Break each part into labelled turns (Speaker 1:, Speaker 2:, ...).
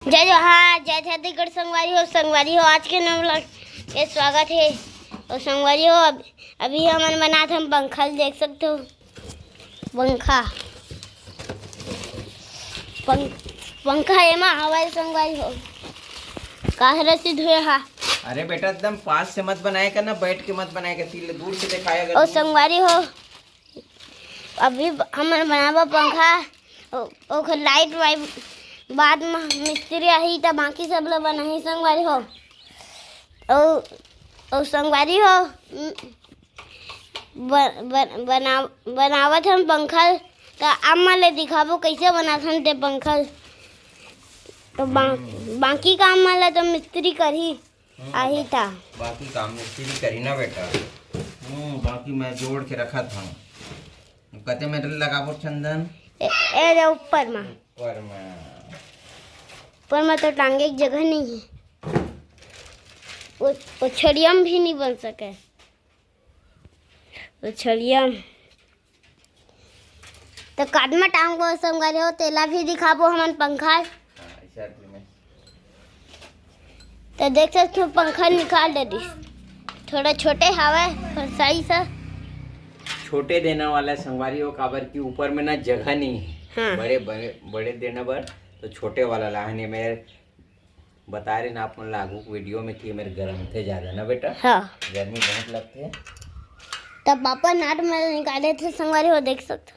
Speaker 1: जय जोहार, जय छत्तीसगढ़। संगवारी हो आज के नए व्लॉग के स्वागत है। और संगवारी हो अभी हमन बनात हम पंखा देख सकते हो। पंखा एमा हवाई संगवारी हो काहरा से धोए हा।
Speaker 2: अरे बेटा एकदम पास से मत बनाए करना, बैठ के मत बनाए कर, दूर से दिखाएगा।
Speaker 1: और संगवारी हो अभी हमन बनाबा पंखा और लाइट वाइट बाद में मिस्त्री आही त बाकी सब ला बनाही संगवारी हो। और संगवारी हो बनावत हम पंखा तो आप मन ले दिखाबो कैसे बनात हम ते पंखा। तो बाकी काम मन ला तो मिस्त्री करही आही था।
Speaker 2: बाकी काम मिस्त्री करी ना बेटा। बाकी मैं जोड़ के रखा था। कते मेटल लगाबो चंदन
Speaker 1: ए ऊपर में तो टांगे की जगह नहीं है। वो छड़ियम भी नहीं बन सके। वो छड़ियम तो काट में टांग को संगवारी हो तेला भी दिखाबो हमन पंखा। तो देख सकते हो पंखा निकाल दे थोड़ा छोटे हवा सही सा
Speaker 2: छोटे देने वाला संगवारी हो काबर की ऊपर में ना जगह नहीं है।
Speaker 1: हाँ।
Speaker 2: बड़े देने पर तो छोटे वाला लाने में बता रहे ना आप लागू वीडियो में कि मेरे गर्म थे ज्यादा ना बेटा।
Speaker 1: हाँ।
Speaker 2: गर्मी बहुत लगती है।
Speaker 1: तब पापा नाट में निकाले थे संगवारी हो देख सकते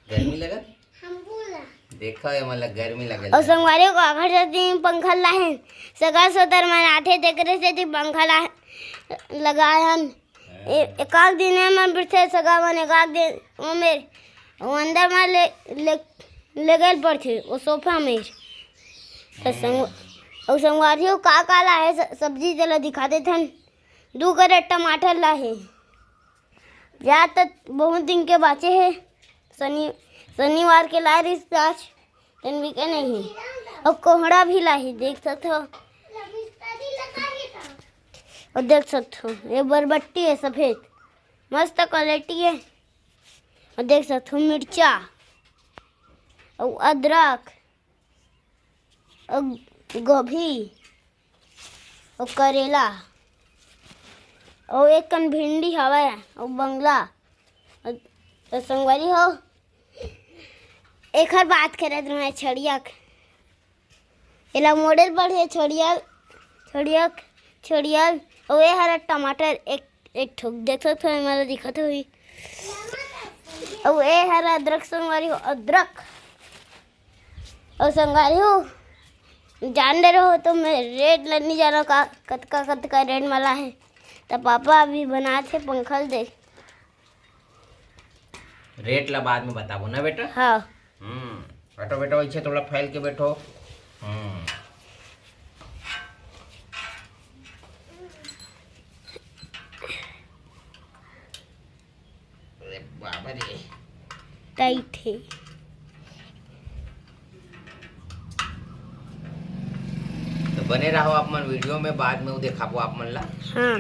Speaker 2: गर्मी लगा देखा है मतलब गर्मी लगे।
Speaker 1: और संगवारी को अगर से पंखा लाहे सगा सोतर मन आठे देखरे से पंखा ला लगायन एक दिन में बिरथे सगा मन एक दिन वो मेरे वो अंदर में ले गए पड़थे वो सोफा में। और संगवारी को का लाहे सब्जी जला दिखा देते हम 2 कैरेट टमाटर लाहे या तक बहुत दिन के बाचे है। शनिवार के लाए रही आज तनवी के नहीं और कोहड़ा भी लाई देख सकते हो। और देख सकते हो ये बरबट्टी है सफेद मस्त क्वालिटी है। और देख सकते हो मिर्चा और अदरक और गोभी और करेला और एक कन भिंडी हवा और बंगला। और संगवारी हो एक हर बात करे रहे छड़िया एला मॉडल पर है छड़िया और ये हरा टमाटर एक ठोक देख सकते हो मतलब दिखत हुई। और ये हरा अदरक संगवारी हो अदरक। और संगवारी हो जान दे रहे हो तो मैं रेट लड़नी जा रहा कतका रेट मला है। तो पापा अभी बना थे पंखा देख
Speaker 2: रेट ला बाद में बताबो ना बेटा।
Speaker 1: हाँ।
Speaker 2: बैठो बेटो इच्छे थोड़ा फैल के बैठो। अरे बाबा रे
Speaker 1: टाइट है।
Speaker 2: तो बने रहो आप मन वीडियो में बाद में वो देखाबो आप मन ला।
Speaker 1: हाँ।